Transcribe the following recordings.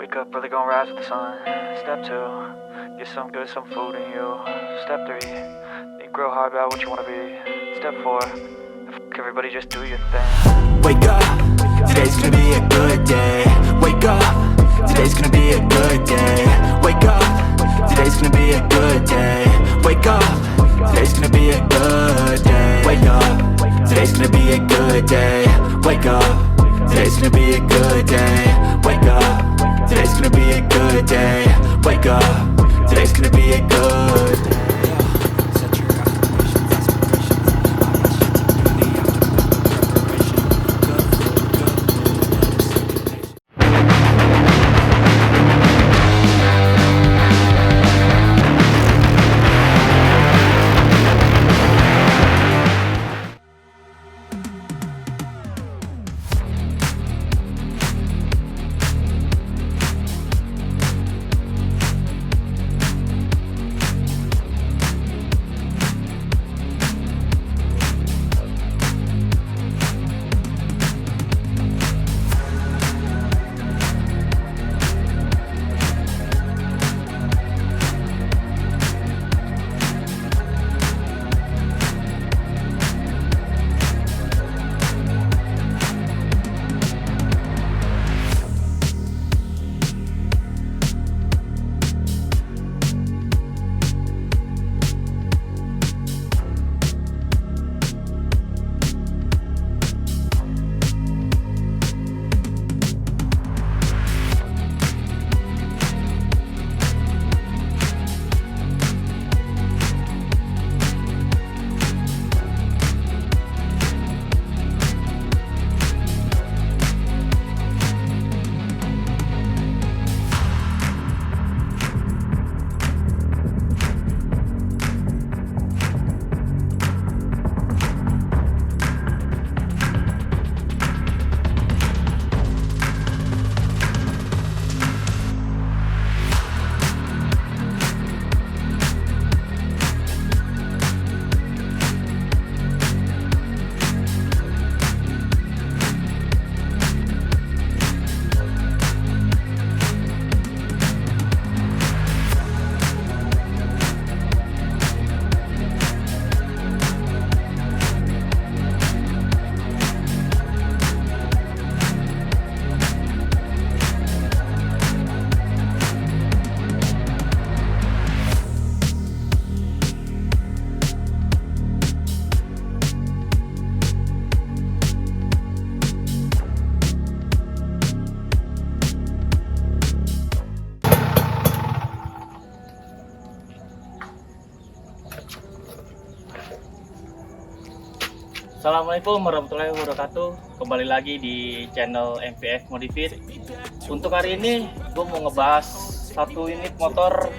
Wake up, really gonna rise with the sun. Step 2, get some good, some food in you. Step 3, think real hard about what you wanna be. Step 4, everybody just do your thing. Wake up, today's gonna be a good day. Wake up, today's gonna be a good day. Wake up, today's gonna be a good day. Wake up, today's gonna be a good day. Wake up, today's gonna be a good day. Wake up, today's gonna be a good day. Wake up, today's gonna be a good day. Wake up, today's gonna be a good day. Assalamualaikum warahmatullahi wabarakatuh. Kembali lagi di channel MVF Modifit. Untuk hari ini gue mau ngebahas satu unit motor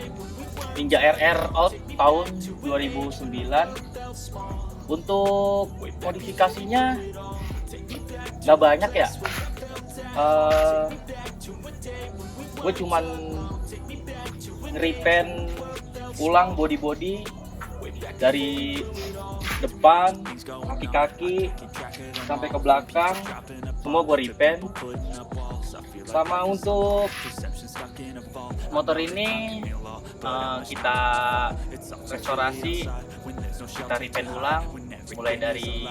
Hijau RR out tahun 2009. Untuk modifikasinya nggak banyak ya. Gue cuman nge-repaint ulang bodi-bodi dari depan, kaki-kaki sampai ke belakang, semua gue repaint. Sama untuk motor ini kita restorasi, kita repaint ulang, mulai dari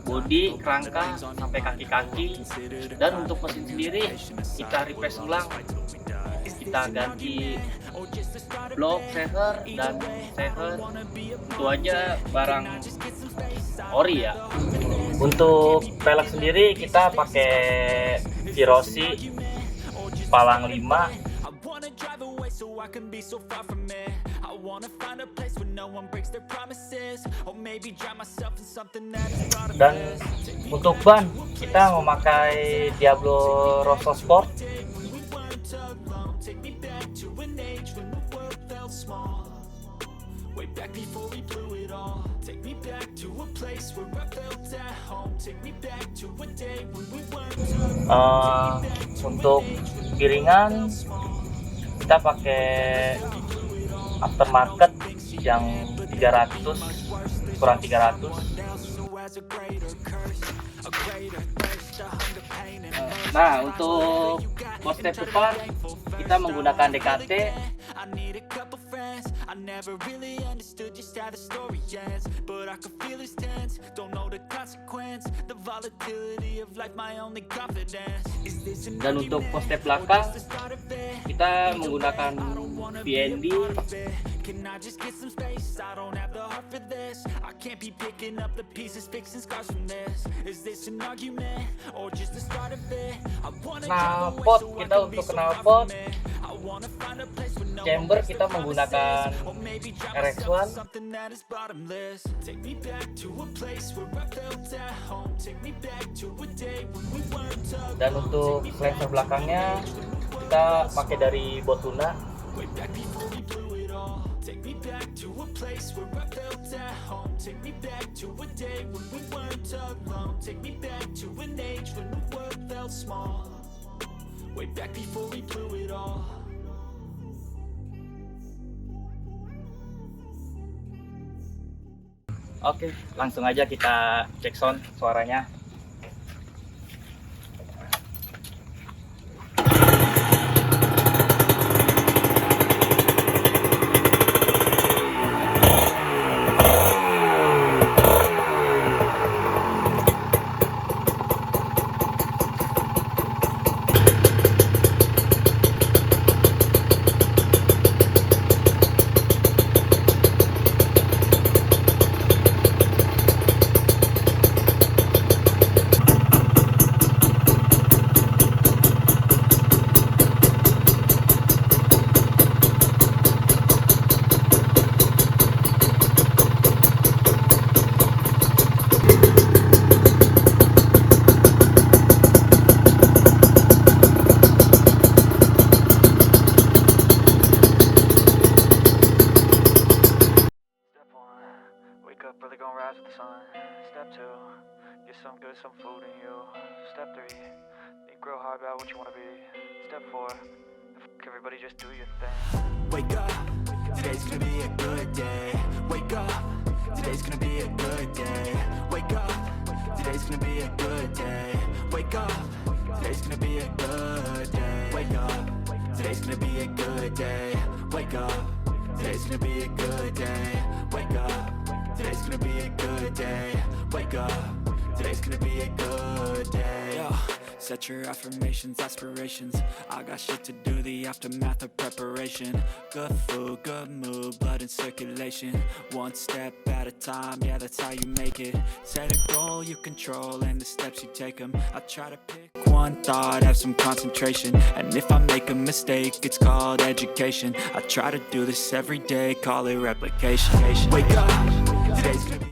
bodi, kerangka sampai kaki-kaki. Dan untuk mesin sendiri kita refresh ulang, kita ganti blok seher dan seher. Itu aja barang ori ya. Untuk pelek sendiri kita pakai Restorasi palang 5. Dan untuk ban kita memakai Diablo Rosso Sport. Untuk piringan kita pakai aftermarket yang 300 kurang 300. Nah, untuk Buat step depan kita menggunakan DKT. I need a couple friends. I never really understood just how the story ends, but I can feel it's tense. Don't know the consequence. The volatility of life, my only confidence. Is this an Dan untuk post step belakang kita menggunakan BND. Can I just get some space? I don't have the heart for this. I can't be picking up the pieces, fixing scars from this. Is this an argument or just the start of it? I wanna Knalpot, kita untuk knalpot. Chamber kita menggunakan RX1. something that is bottomless. Take me back to a place where I felt at home. Take me back to a day when we weren't alone. Dan untuk slicer belakangnya kita pakai dari botuna. Way back before we blew it all. Take me back to a place where I felt at home. Take me back to a day when we weren't alone. Take me back to an age when the world felt small. Way back before we blew it all. Oke, langsung aja kita cek sound suaranya. Some good, some food in you. Step 3, think real hard about what you want to be. Step 4, everybody just do your thing. Wake up, today's gonna be a good day. Wake up, today's gonna be a good day. Wake up, today's gonna be a good day. Wake up, today's gonna be a good day. Wake up, today's gonna be a good day. Wake up, today's gonna be a good day. Wake up, today's gonna be a good day. Wake up, today's gonna be a good day. Yo, set your affirmations, aspirations. I got shit to do, the aftermath of preparation. Good food, good mood, blood in circulation. One step at a time, yeah, that's how you make it. Set a goal you control and the steps you take them. I try to pick one thought, have some concentration. And if I make a mistake, it's called education. I try to do this every day, call it replication. Wake up, today's gonna be